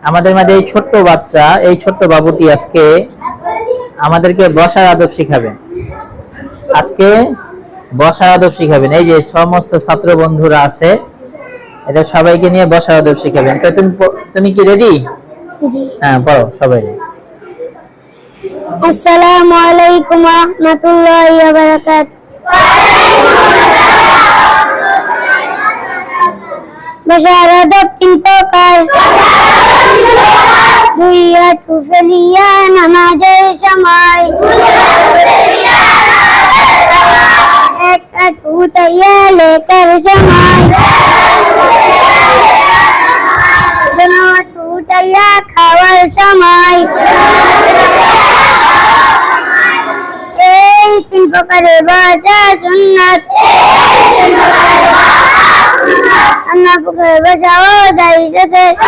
আমাদের মাঝে এই ছোট্ট বাচ্চা, এই ছোট্ট বাবুটি আজকে আমাদেরকে বসার আদব শিখাবেন। আজকে বসার আদব শিখাবেন। এই যে সমস্ত ছাত্র বন্ধুরা আছে, এটা সবাইকে নিয়ে বসার আদব শিখাবেন। তো তুমি কি রেডি? জি। হ্যাঁ, পড়ো সবাই। আসসালামু আলাইকুম ওয়া রাহমাতুল্লাহি ওয়া বারাকাতুহু। বসার আদব তিন প্রকার। দুই হাঁটু ফেলিয়া নামাজের সময়, এক হাঁটু উঠাইয়া লেখার সময়, দুই হাঁটু উঠাইয়া খাওয়ার সময়। এই তিন প্রকারের বসা সুন্নাত। আমরা পুকুরে বসাও যাইতেছে।